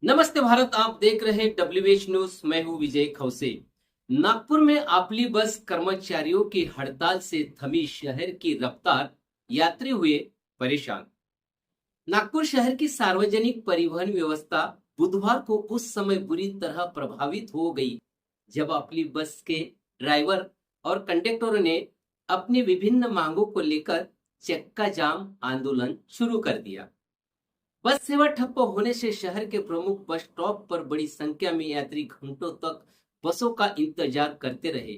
नमस्ते भारत, आप देख रहे हैं WH न्यूज। मैं हूं विजय खौसे। नागपुर में आपली बस कर्मचारियों की हड़ताल से थमी शहर की रफ्तार, यात्री हुए परेशान। नागपुर शहर की सार्वजनिक परिवहन व्यवस्था बुधवार को उस समय बुरी तरह प्रभावित हो गई जब आपली बस के ड्राइवर और कंडक्टरों ने अपनी विभिन्न मांगों को लेकर चक्का जाम आंदोलन शुरू कर दिया। बस सेवा ठप्प होने से शहर के प्रमुख बस स्टॉप पर बड़ी संख्या में यात्री घंटों तक बसों का इंतजार करते रहे।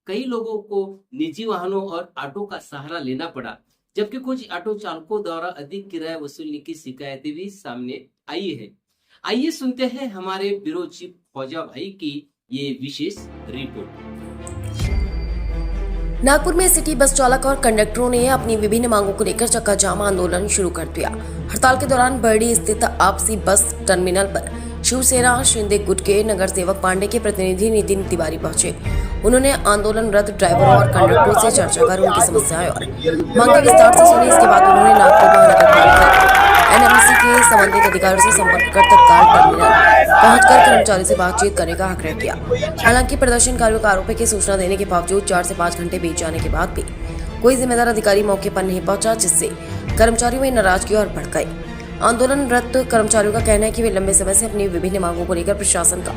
कई लोगों को निजी वाहनों और ऑटो का सहारा लेना पड़ा, जबकि कुछ ऑटो चालकों द्वारा अधिक किराया वसूलने की शिकायतें भी सामने आई है। आइए सुनते हैं हमारे ब्यूरो चीफ फौजा भाई की ये विशेष रिपोर्ट। नागपुर में सिटी बस चालक और कंडक्टरों ने अपनी विभिन्न मांगों को लेकर चक्का जाम आंदोलन शुरू कर दिया। हड़ताल के दौरान बरडी स्थित आपसी बस टर्मिनल पर शिवसेना शिंदे गुट के नगर सेवक पांडे के प्रतिनिधि नितिन तिवारी पहुंचे। उन्होंने आंदोलनरत ड्राइवरों और कंडक्टरों से चर्चा कर उनकी समस्याएं और मांगे विस्तार से सुनी। इसके बाद उन्होंने नागपुर महानगर पालिका NMC के संबंधित अधिकारियों से संपर्क कर तत्काल टर्मिनल पहुंचकर कर्मचारियों से बातचीत करने का आग्रह किया। हालांकि प्रदर्शनकारियों का आरोप है कि सूचना देने के बावजूद 4 से 5 घंटे बीत जाने के बाद भी कोई जिम्मेदार अधिकारी मौके पर नहीं पहुंचा, जिससे कर्मचारियों में नाराजगी और भड़क गई। आंदोलनरत कर्मचारियों का कहना है कि वे लंबे समय से अपनी विभिन्न मांगों को लेकर प्रशासन का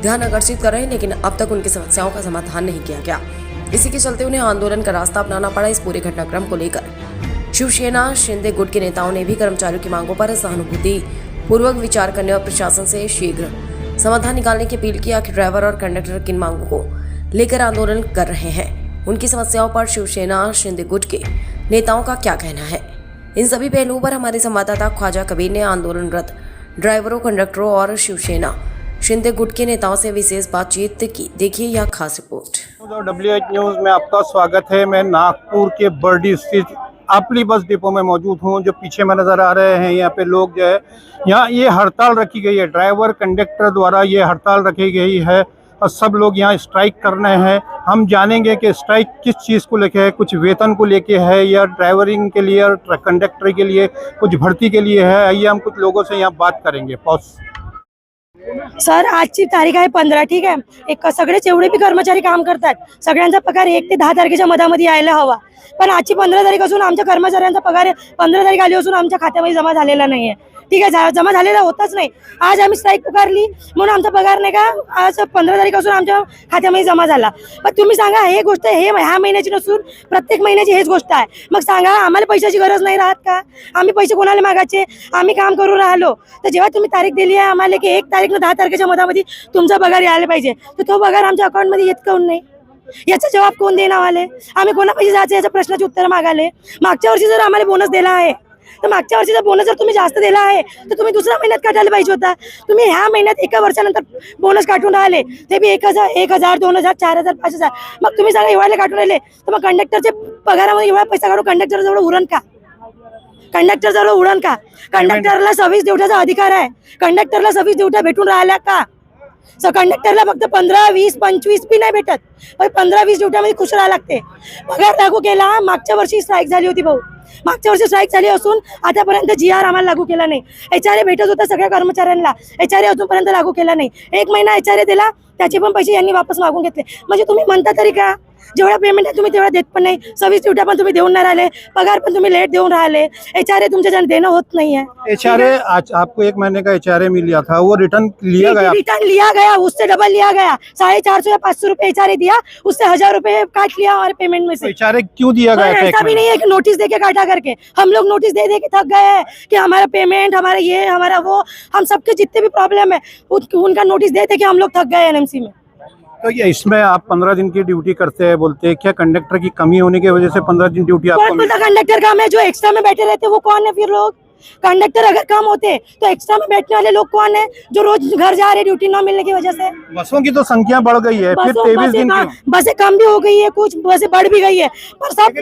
ध्यान आकर्षित कर रहे हैं, लेकिन अब तक उनकी समस्याओं का समाधान नहीं किया गया। इसी के चलते उन्हें आंदोलन का रास्ता अपनाना पड़ा। इस पूरे घटनाक्रम को लेकर शिवसेना शिंदे गुट के नेताओं ने भी कर्मचारियों की मांगों पर सहानुभूति पूर्वक विचार करने और प्रशासन से शीघ्र समाधान निकालने की अपील किया कि ड्राइवर और कंडक्टर किन मांगों को लेकर आंदोलन कर रहे हैं, उनकी समस्याओं पर शिवसेना शिंदे गुट के नेताओं का क्या कहना है। इन सभी पहलुओं पर हमारे संवाददाता ख्वाजा कबीर ने आंदोलनरत ड्राइवरों, कंडक्टरों और शिवसेना शिंदे गुट के नेताओं से विशेष बातचीत की। देखिए यह खास रिपोर्ट। WH न्यूज में आपका स्वागत है। मैं नागपुर के बरडी स्थित आपली बस डिपो में मौजूद हूं। जो पीछे में नजर आ रहे हैं, यहाँ पे लोग जो है, यहाँ ये हड़ताल रखी गई है, ड्राइवर कंडक्टर द्वारा ये हड़ताल रखी गई है और सब लोग यहाँ स्ट्राइक करने हैं। हम जानेंगे कि स्ट्राइक किस चीज़ को लेके है, कुछ वेतन को लेके है या ड्राइवरिंग के लिए और कंडक्टर के लिए, कुछ भर्ती के लिए है। आइए हम कुछ लोगों से यहाँ बात करेंगे। सर, आजची तारीख आहे 15, ठीक आहे। एक सगळेच एवढे बी कर्मचारी काम करतात, सगळ्यांचा पगार 1 ते 10 तारखेच्या मधामध्ये यायला हवा, पण आजची 15 तारीख असून आमच्या कर्मचाऱ्यांचा पगार 15 तारीख आली असून आमच्या खात्यामध्ये जमा झालेला नाहीये, ठीक आहे। जमा झालेला होताच नाही। आज आम्ही स्ट्राईक पुकारली म्हणून आमचा पगार नाही का आज 15 तारीख असून आमच्या खात्यामध्ये जमा झाला। पण तुम्ही सांगा, हे गोष्ट हे ह्या महिन्याची नसून प्रत्येक महिन्याची हेच गोष्ट आहे। मग सांगा, आम्हाला पैशाची गरज नाही राहत का? आम्ही पैसे कोणाला मागायचे? आम्ही काम करून राहिलो तर जेव्हा तुम्ही तारीख दिली आहे आम्हाला की 1 तारीख 10 तारखेच्या मधामध्ये तुमचा पगार यायला पाहिजे, तर तो पगार आमच्या अकाउंटमध्ये येत काऊन नाही? याचा जवाब कोण देणार वाले? आम्ही कोणा पैसे जायचे याच्या प्रश्नाची उत्तर मागाले। मागच्या वर्षी जर आम्हाला बोनस दिला आहे तर मागच्या वर्षीचा बोनस जर तुम्ही जास्त दिला आहे तर तुम्ही दुसऱ्या महिन्यात काढायला पाहिजे होता। तुम्ही ह्या महिन्यात एका वर्षानंतर बोनस काढून राहिले, ते बी 1000, 2000, 4000, 5000। मग तुम्ही सांगा एवढ्याला काढून राहिले तर मग कंडक्टरचे पगारामध्ये एवढा पैसा काढून कंडक्टर जवळ उरण का? कंडक्टर जवळ उरण का? कंडक्टरला सर्व्हिस ड्युटीचा अधिकार आहे, कंडक्टरला सर्व्हिस ड्युटी भेटून राहिल्या का? कंडक्टरला फक्त 15, 20, 25 बी नाही भेटत, पण 15-20 ड्युट्यामध्ये खुश राहायला लागते। पगार लागू केला, मागच्या वर्षी स्ट्राईक झाली होती भाऊ, मागच्या वर्षी स्ट्राईक झाली असून आतापर्यंत GR आम्हाला लागू केला नाही। HRA भेटत होता सगळ्या कर्मचाऱ्यांना, HRA अजूनपर्यंत लागू केला नाही। 1 महिना HRA दिला, त्याचे पण पैसे यांनी वापस मागून घेतले। म्हणजे तुम्ही म्हणता तरी का जेवढा पेमेंट आहे तुम्ही तेवढा देत पण नाही, सर्व्हिस ड्युट्या पण तुम्ही देऊन नाही राहिले, पगार पण तुम्ही लेट देऊन राहिले, HRA तुमच्या जन देणं होत नाही है। HRA आज आपको 1 महीने का HRA मिल गया था, वो रिटर्न लिया गया? उससे डबल लिया गया। 450 या 500 रुपए HRA दिया, उससे 1000 रुपए काट लिया हमारे पेमेंट में से। HRA क्यों दिया गया? ऐसा भी नहीं है कि नोटिस देके काटा करके, हम लोग नोटिस दे के थक गए हैं कि हमारा पेमेंट, हमारा ये, हमारा वो, हम सबके जितने भी प्रॉब्लम है उनका नोटिस दे के हम लोग थक गए NMC में। तो ये इसमें आप 15 दिन की ड्यूटी करते हैं बोलते हैं, क्या कंडक्टर की कमी होने की वजह से 15 दिन ड्यूटी आपको? कौन बोलता कंडक्टर काम है? जो एक्स्ट्रा में बैठे रहते वो कौन है? फिर लोग कंडक्टर अगर कम होते तो एक्स्ट्रा में बैठने वाले लोग कौन है जो रोज घर जा रहे ड्यूटी न मिलने की वजह से? बसों की तो संख्या बढ़ गई है, फिर 23 दिन की बसें कम भी हो गई है, कुछ बसें बढ़ भी गई है, पर सब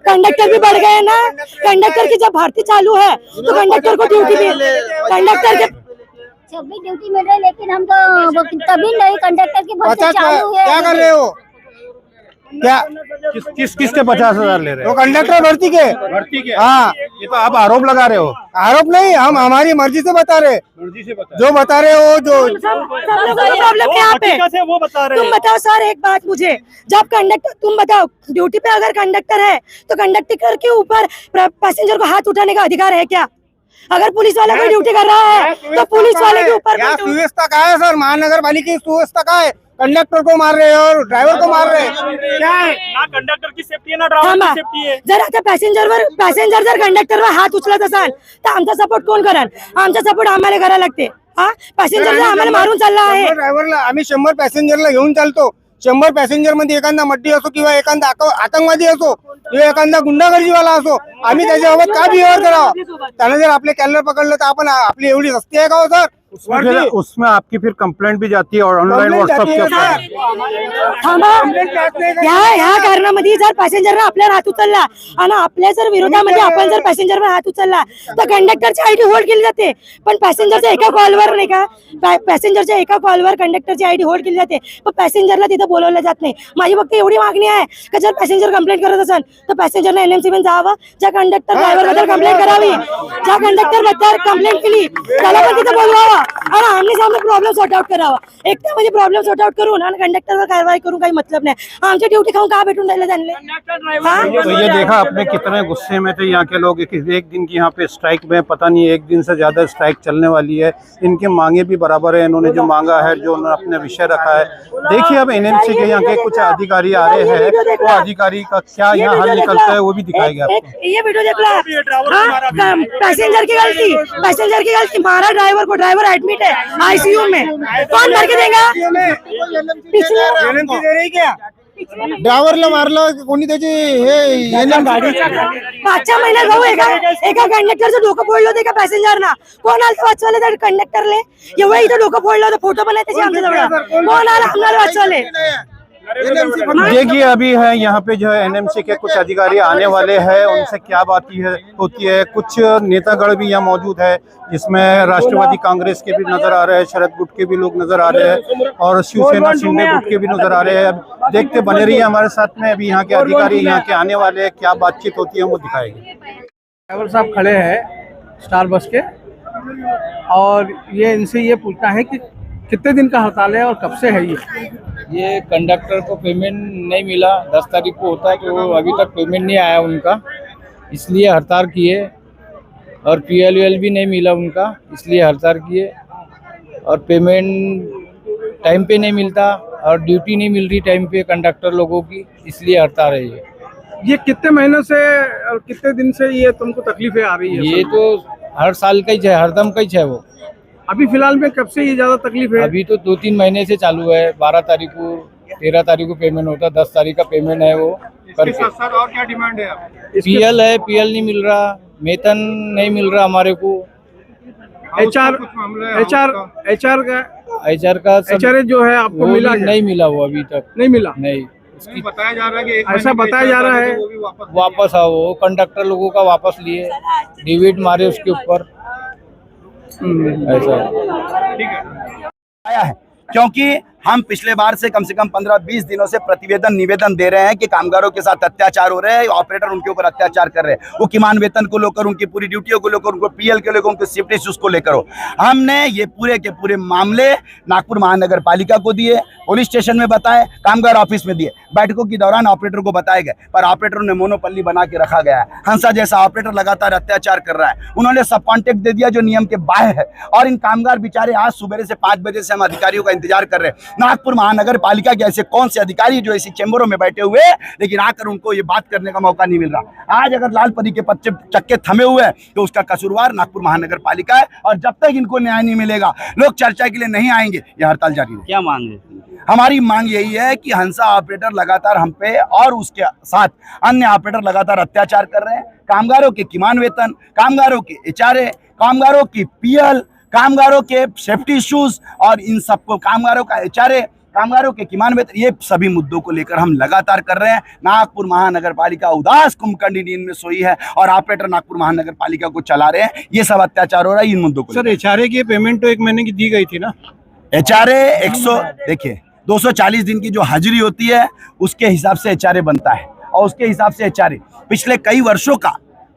कंडक्टर भी बढ़ गए हैं ना। कंडक्टर की जब भर्ती चालू है तो कंडक्टर को ड्यूटी भी, कंडक्टर के 26 ड्यूटी मिल रही है, लेकिन हम तो तभी नहीं, कंडक्टर की भर्ती चालू है। क्या कर रहे हो? क्या किसके 50,000 ले रहे वो हो? कंडक्टर भर्ती के। भर्ती के? हाँ, ये तो आप आरोप लगा रहे हो। आरोप नहीं, हम हमारी मर्जी से बता रहे, मर्जी से बता। जो बता रहे हो जो सब लोगों का प्रॉब्लम क्या पे वो बता तुम बताओ सर एक बात मुझे, जब कंडक्टर तुम बताओ ड्यूटी पे अगर कंडक्टर है तो कंडक्टर के ऊपर पैसेंजर को हाथ उठाने का अधिकार है क्या? अगर पुलिस वाला कोई ड्यूटी कर रहा है तो पुलिस वाले के ऊपर क्या सुव्यवस्था कहाँ है सर? महानगर पालिका की सुव्यवस्था कहाँ है? कंडक्टर को मार रहे हैं और ड्राइवर को मार रहे हैं, क्या है? ना कंडक्टर की सेफ्टी आहे ना ड्रायव्हर की सेफ्टी आहे. जर आता पॅसेंजर जर कंडक्टरवर हात उचलत असाल तर आमचा सपोर्ट कोण कराल? आमचा सपोर्ट आम्हाला करायला लागते. हा पॅसेंजर जर आम्हाला मारून चालला आहे, ड्रायव्हरला आम्ही 100 पॅसेंजरला घेऊन चालतो. 100 पॅसेंजर मध्ये एखादा मड्डी असो किंवा एखादा आतंकवादी असो किंवा एखादा गुंडागर्दीवाला असो, आम्ही त्याच्याबाबत काय बिहेव्हिअर करावं? त्याने जर आपले कॅलर पकडलं तर आपण आपली एवढी सस्ती आहे का हो सर? उसमें आपकी फिर कंप्लेंट भी जाती है और ऑनलाइन व्हाट्सएप के ऊपर। थांबा ह्या कारणामध्ये जर पॅसेंजरने आपल्यावर हात उचलला आणि आपल्या जर विरोधामध्ये आपण जर पॅसेंजरवर हात उचलला तर कंडक्टरची आयडी होल्ड केली जाते, पण पॅसेंजरच्या एका कॉलवर नाही का, पॅसेंजरच्या एका कॉलवर कंडक्टरची आयडी होल्ड केली जाते, पण पॅसेंजरला तिथं बोलवलं जात नाही. माझी फक्त एवढी मागणी आहे की जर पॅसेंजर कंप्लेंट करत असेल तर पॅसेंजरने NMC मध्ये जावं, ज्या कंडक्टर ड्रायव्हर बद्दल कंप्लेंट करावी, ज्या कंडक्टर बद्दल कंप्लेंट केली त्याला पण तिथं बोलवावं आणि आमने सामने प्रॉब्लेम सॉर्ट आउट करावा. एकदा म्हणजे प्रॉब्लेम सॉर्ट आउट करून आणि कंडक्टरवर कारवाई करून काही मतलब नाही. आमची ड्युटी खाऊन का भेटून राहिलं त्यांना? तो ये देखा आपने कितने गुस्से में थे यहाँ के लोग कि एक दिन की यहाँ पे स्ट्राइक में, पता नहीं एक दिन से ज्यादा स्ट्राइक चलने वाली है. इनकी मांगे भी बराबर है, इन्होंने जो मांगा है, जो उन्होंने अपने विषय रखा है. देखिए अब NMC के यहाँ के कुछ अधिकारी आ रहे हैं, वो अधिकारी का क्या यहाँ हल निकलता है वो भी दिखाएगा आपको. ये वीडियो देख ला, पैसेंजर की गलती, मारा ड्राइवर को, ड्राइवर एडमिट है ICU में, कौन भर के देगा? NMC दे रही क्या? ड्रायव्हरला मारलं कोणी त्याची हे मागच्या महिन्यात भाऊ एका कंडक्टरचं डोकं फोडलं होतं एका पॅसेंजरना. कोण आलं वाचवले त्या कंडक्टरले? एवढं इथं डोकं फोडलं होतं, फोटो पण आहे त्याचे आमच्याजवळ. कोण आलं आम्हाला वाचवले? देखिए अभी है यहाँ पे जो है NMC के कुछ अधिकारी आने वाले हैं, उनसे क्या बात होती है. कुछ नेतागण भी यहाँ मौजूद है, जिसमें राष्ट्रवादी कांग्रेस के भी नजर आ रहे हैं, शरद गुट के भी लोग नजर आ रहे हैं और शिवसेना शिंदे गुट के भी नजर आ रहे हैं. अब देखते बने रहिए हमारे साथ में. अभी यहाँ के अधिकारी यहाँ के आने वाले हैं, क्या बातचीत होती है वो दिखाएंगे. ड्राइवर साहब खड़े हैं स्टार बस के और ये इनसे ये पूछना है कि कितने दिन का हड़ताल है और कब से है ये कंडक्टर को पेमेंट नहीं मिला, 10 तारीख को होता है तो अभी तक पेमेंट नहीं आया उनका, इसलिए हड़ताल किए. और PLL भी नहीं मिला उनका, इसलिए हड़ताल किए. और पेमेंट टाइम पे नहीं मिलता और ड्यूटी नहीं मिल रही टाइम पे कंडक्टर लोगों की, इसलिए हड़ताल है ये कितने महीनों से और कितने दिन से ये तुमको तकलीफें आ रही है? ये तो हर साल का ही है, हरदम का ही है वो. अभी फिलहाल में कब से ये ज्यादा तकलीफ है? अभी तो 2-3 महीने से चालू है. 12 तारीख को 13 तारीख को पेमेंट होता, 10 तारीख का पेमेंट है वो करके. सर और क्या डिमांड है आपकी? PL है, PL नहीं मिल रहा, वेतन नहीं मिल रहा हमारे को. HR का HR जो है आपको वो मिला भी नहीं मिला, वो अभी तक नहीं मिला? नहीं. उसकी बताया जा रहा है कि ऐसा बताया जा रहा है वापस आओ, वो कंडक्टर लोगों का वापस लिए, डिविड मारे उसके ऊपर. ऐसा आया है क्योंकि हम पिछले बार से कम 15-20 दिनों से प्रतिवेदन निवेदन दे रहे हैं कि कामगारों के साथ अत्याचार हो रहे हैं, ऑपरेटर उनके ऊपर अत्याचार कर रहे हैं. वो किमान वेतन को लेकर, उनकी पूरी ड्यूटियों को लेकर, उनको PL के लेकर, उनके सेफ्टी इश्यूज को लेकर हो. हमने ये पूरे के पूरे मामले नागपुर महानगर पालिका को दिए, पुलिस स्टेशन में बताए, कामगार ऑफिस में दिए. बैठकों के दौरान ऑपरेटर को बताए गए, पर ऑपरेटरों ने मोनोपल्ली बना के रखा गया है. हंसा जैसा ऑपरेटर लगातार अत्याचार कर रहा है. उन्होंने सब कॉन्ट्रैक्ट दे दिया जो नियम के बाहर है. और इन कामगार बेचारे आज सुबह से 5 बजे से हम अधिकारियों का इंतजार कर रहे हैं. नागपुर महानगर पालिका के ऐसे कौन से अधिकारी जो ऐसी चैम्बरों में बैठे हुए, लेकिन आकर उनको ये बात करने का मौका नहीं मिल रहा. आज अगर लाल परी के पत्ते चक्के थमे हुए हैं तो उसका कसूरवार नागपुर महानगर पालिका है. और जब तक इनको न्याय नहीं मिलेगा, लोग चर्चा के लिए नहीं आएंगे, ये हड़ताल जारी रहेगी. क्या मांग है? हमारी मांग यही है कि हंसा ऑपरेटर लगातार हम पे और उसके साथ अन्य ऑपरेटर लगातार अत्याचार कर रहे हैं. कामगारों के किमान वेतन, कामगारों के HRA, कामगारों की PL, कामगारों के सेफ्टी इश्यूज और इन सबको, कामगारों का HRA, कामगारों के किमान वेतन, ये सभी मुद्दों को लेकर हम लगातार कर रहे हैं. नागपुर महानगर पालिका उदास कुंभकर्णी नींद में सोई है और ऑपरेटर नागपुर महानगर पालिका को चला रहे हैं. ये सब अत्याचार हो रहा है इन मुद्दों को. सर HRA की पेमेंट तो 1 महीने की दी गई थी ना? HRA 100, देखिए 240 दिन की जो हाजिरी होती है उसके हिसाब से एचआरए बनता है, और उसके हिसाब से एचआरए पिछले कई वर्षों का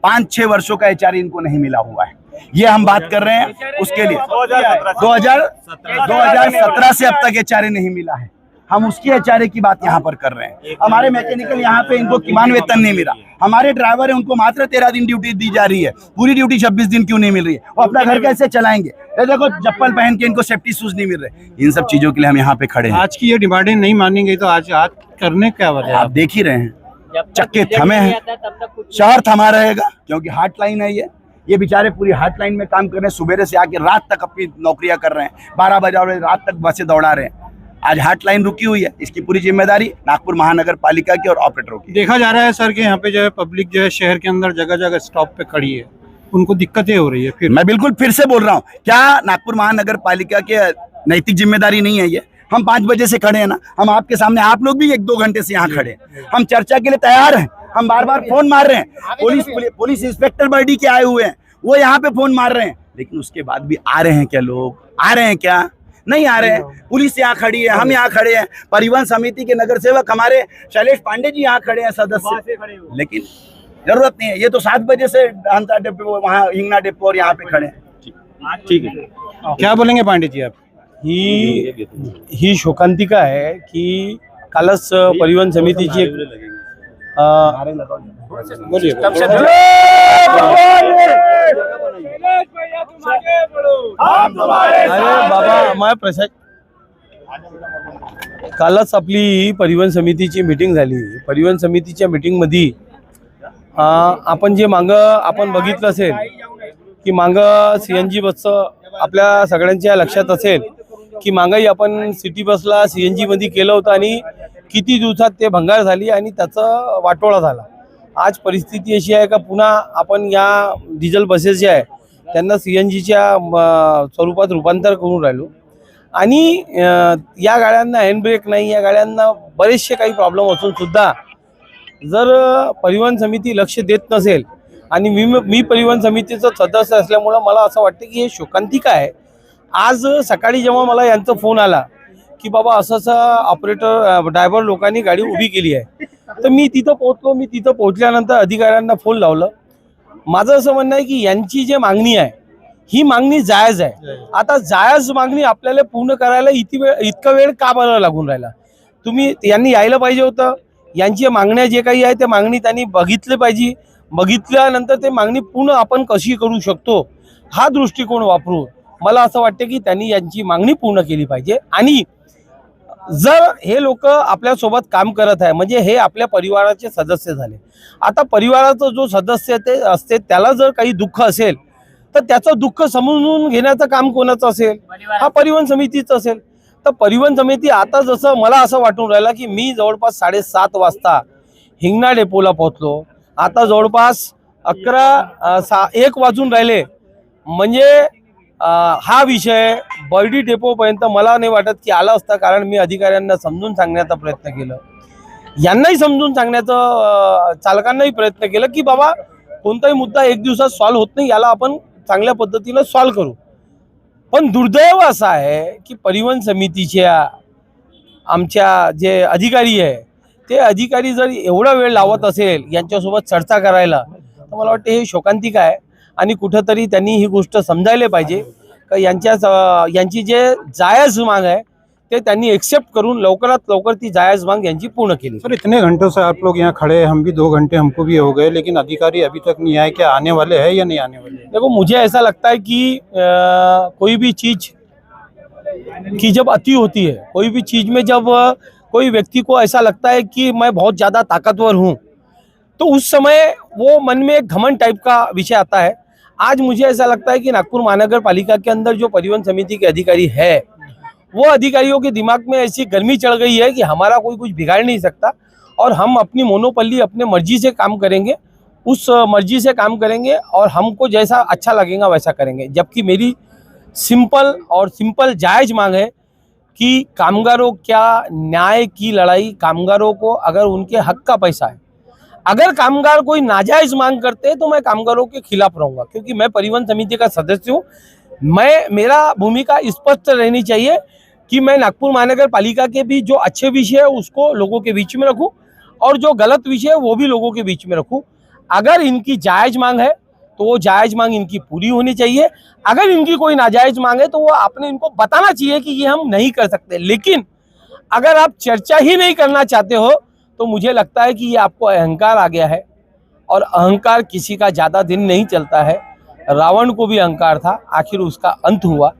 5-6 वर्षों का एचआरए इनको नहीं मिला हुआ है। ये हम बात कर रहे हैं उसके लिए 2017 से अब तक एचआरए नहीं मिला है। हम उसकी एचआरए की बात यहाँ पर कर रहे हैं। हमारे मैकेनिकल यहाँ पे इनको किमान वेतन नहीं मिला, हमारे ड्राइवर है उनको मात्र 13 दिन ड्यूटी दी जा रही है, पूरी ड्यूटी 26 दिन क्यों नहीं मिल रही है? वो अपना घर कैसे चलाएंगे? ये देखो चप्पल पहन के इनको सेफ्टी शूज नहीं मिल रहे। इन सब चीजों के लिए हम यहाँ पे खड़े हैं। आज की ये डिमांडें नहीं मानी गई तो आज करने क्या वजह है? आप देख ही रहे हैं, चक्के थमे हैं, शहर थमा रहेगा क्योंकि हॉटलाइन है ये बेचारे पूरी हॉटलाइन में काम कर रहे हैं, सुबह से आके रात तक अपनी नौकरियां कर रहे हैं, 12 बजे रात तक बसें दौड़ा रहे हैं। आज हॉटलाइन रुकी हुई है, इसकी पूरी जिम्मेदारी नागपुर महानगर पालिका की और ऑपरेटरों की। देखा जा रहा है सर कि यहाँ पे जो है पब्लिक जो है शहर के अंदर जगह जगह स्टॉप पे खड़ी है, उनको दिक्कतें हो रही है। फिर मैं बिल्कुल फिर से बोल रहा हूँ, क्या नागपुर महानगर पालिका के नैतिक जिम्मेदारी नहीं है ये? हम 5 बजे से खड़े हैं ना, हम आपके सामने, आप लोग भी 1-2 घंटे से यहाँ खड़े हैं, हम चर्चा के लिए तैयार हैं। हम बार बार फोन मार रहे हैं, पुलिस इंस्पेक्टर बर्डी के आए हुए हैं, वो यहाँ पे फोन मार रहे हैं, लेकिन उसके बाद भी आ रहे हैं क्या लोग? आ रहे हैं क्या? नहीं आ रहे हैं। पुलिस यहाँ खड़ी है, हम यहाँ खड़े हैं, परिवहन समिति के नगर सेवक हमारे शैलेश पांडे जी यहाँ खड़े हैं सदस्य, लेकिन जरूरत नहीं है। ये तो 7 बजे से हंसा डिपो, वहाँ हिंगना डिपो और यहाँ पे खड़े हैं। ठीक है, क्या बोलेंगे पांडे जी आप? ही शोकांतिका आहे की कालच परिवहन समितीची कालच आपली परिवहन समितीची मीटिंग झाली। परिवहन समितीच्या मीटिंगमध्ये आपण जे मागं आपण बघितलं असेल की मागं CNG बसचं आपल्या सगळ्यांच्या लक्षात असेल की मागंही आपण सिटी बसला CNG मध्ये केलं होतं आणि किती दिवसात ते भंगार झाली आणि त्याचा वाटोळा झाला। आज परिस्थिती अशी आहे का पुन्हा आपण या डिझेल बसेस जे आहे त्यांना CNGच्या स्वरूपात रूपांतर करून राहिलो आणि या गाड्यांना हँडब्रेक नाही, या गाड्यांना बरेचसे काही प्रॉब्लेम असून सुद्धा जर परिवहन समिती लक्ष देत नसेल आणि मी परिवहन समितीचा सदस्य असल्यामुळे मला असं वाटतं की हे शोकांतिका आहे। आज सकाळी जेव्हा मला यांचा फोन आला की बाबा असं ऑपरेटर ड्रायव्हर लोकांनी गाडी उभी केली आहे, तर मी तिथं पोहोचलो। मी तिथं पोहोचल्यानंतर अधिकाऱ्यांना फोन लावलं। माझं असं म्हणणं आहे की यांची जे मागणी आहे ही मागणी जायज आहे। आता जायज मागणी आपल्याला पूर्ण करायला इतका वेळ का बरं लागून राहिला? तुम्ही यांनी यायला पाहिजे होतं। यांची मागण्या जे काही आहे ते मागणी त्यांनी बघितले पाहिजे। बघितल्यानंतर ते मागणी पूर्ण आपण कशी करू शकतो हा दृष्टिकोन वापरून मला असं वाटतं की त्यांनी यांची मागणी पूर्ण केली पाहिजे। आणि जर हे लोक आपल्या सोबत काम करत आहे म्हणजे हे आपल्या परिवाराचे सदस्य झाले। आता परिवाराचा जो सदस्य ते असते त्याला जर काही दुःख असेल तर त्याचं दुःख समजून घेण्याचं काम कोणाचं असेल? हा परिवहन समितीचं असेल। तर परिवहन समिती आता जसं मला असं वाटून राहिलं की मी जवळपास 7:30 वाजता हिंगणा डेपोला पोहोचलो, आता जवळपास 1 वाजून राहिले, म्हणजे हा विषय बर्डी डेपोपर्यंत मला नाही वाटत की आला असता, कारण मी अधिकाऱ्यांना समजून सांगण्याचा प्रयत्न केला, यांनाही समजून सांगण्याचा चालकांनाही प्रयत्न केला की बाबा कोणताही मुद्दा 1 दिवसात सॉल्व्ह होत नाही, याला आपण चांगल्या पद्धतीने सॉल्व्ह करू। पण दुर्दैव असं आहे की परिवहन समितीच्या आमच्या जे अधिकारी आहे ते अधिकारी जर एवढा वेळ लावत असेल यांच्यासोबत चर्चा करायला, तर मला वाटतं हे शोकांतिका आहे आणि कुठेतरी त्यांनी ही गोष्ट समजायला पाहिजे का यांची जे जायज मांग आहे ते त्यांनी एक्सेप्ट करून लवकरात लवकर ती जायज मांग यांची पूर्ण केली। सर इतने घंटों से आप लोग यहाँ खड़े हैं, हम भी 2 घंटे हमको भी हो गए, लेकिन अधिकारी अभी तक नहीं आए। क्या आने वाले हैं या नहीं आने वाले? देखो मुझे ऐसा लगता है कि कोई भी चीज की जब अति होती है, कोई भी चीज में जब कोई व्यक्ति को ऐसा लगता है कि मैं बहुत ज़्यादा ताकतवर हूँ, तो उस समय वो मन में एक घमंड टाइप का विषय आता है। आज मुझे ऐसा लगता है कि नागपुर महानगर पालिका के अंदर जो परिवहन समिति के अधिकारी है वो अधिकारियों के दिमाग में ऐसी गर्मी चढ़ गई है कि हमारा कोई कुछ बिगाड़ नहीं सकता और हम अपनी मोनोपल्ली अपने मर्जी से काम करेंगे, उस मर्जी से काम करेंगे और हमको जैसा अच्छा लगेगा वैसा करेंगे। जबकि मेरी सिंपल जायज मांग है कि कामगारों क्या न्याय की लड़ाई, कामगारों को अगर उनके हक का पैसा है, अगर कामगार कोई नाजायज मांग करते हैं तो मैं कामगारों के खिलाफ रहूंगा, क्योंकि मैं परिवहन समिति का सदस्य हूँ। मेरा भूमिका स्पष्ट रहनी चाहिए कि मैं नागपुर महानगर पालिका के भी जो अच्छे विषय है उसको लोगों के बीच में रखूं और जो गलत विषय है वो भी लोगों के बीच में रखूं। अगर इनकी जायज मांग है तो वो जायज मांग इनकी पूरी होनी चाहिए। अगर इनकी कोई नाजायज मांग है तो वो आपने इनको बताना चाहिए कि ये हम नहीं कर सकते। लेकिन अगर आप चर्चा ही नहीं करना चाहते हो तो मुझे लगता है कि ये आपको अहंकार आ गया है, और अहंकार किसी का ज़्यादा दिन नहीं चलता है। रावण को भी अहंकार था, आखिर उसका अंत हुआ।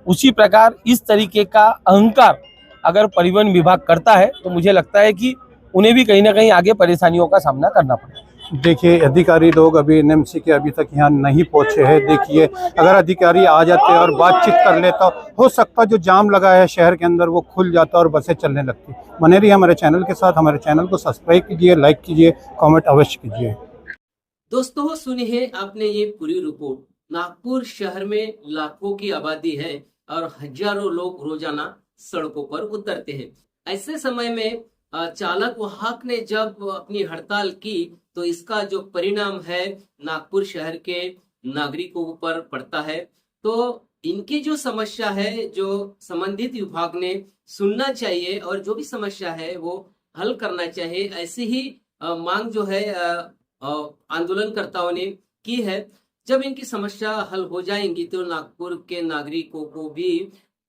उसी प्रकार इस तरीके का अहंकार अगर परिवहन विभाग करता है तो मुझे लगता है कि उन्हें भी कहीं ना कहीं आगे परेशानियों का सामना करना पड़ेगा। देखिए अधिकारी लोग अभी एनएमसी के अभी तक यहाँ नहीं पहुँचे हैं। देखिए अगर अधिकारी आ जाते और बातचीत कर लेता हो सकता जो जाम लगा है शहर के अंदर वो खुल जाता और बसें चलने लगती। बने रहिए हमारे चैनल के साथ, हमारे चैनल को सब्सक्राइब कीजिए, लाइक कीजिए, कमेंट अवश्य कीजिए। दोस्तों सुनी है आपने ये पूरी रिपोर्ट। नागपुर शहर में लाखों की आबादी है और हजारों लोग रोजाना सड़कों पर उतरते हैं। ऐसे समय में चालक वाहक ने जब अपनी हड़ताल की तो इसका जो परिणाम है नागपुर शहर के नागरिकों पर पड़ता है। तो इनकी जो समस्या है जो संबंधित विभाग ने सुनना चाहिए और जो भी समस्या है वो हल करना चाहिए। ऐसी ही मांग जो है आंदोलनकर्ताओं ने की है। जब इनकी समस्या हल हो जाएंगी तो नागपुर के नागरिकों को भी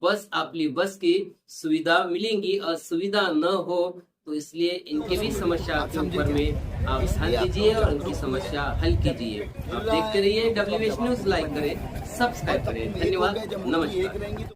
बस अपनी बस की सुविधा मिलेंगी। और सुविधा न हो तो इसलिए इनके भी समस्या के ऊपर में आप ध्यान दीजिए और उनकी समस्या हल कीजिए। आप देखते रहिए WH न्यूज़, लाइक करें, सब्सक्राइब करें। धन्यवाद, नमस्कार।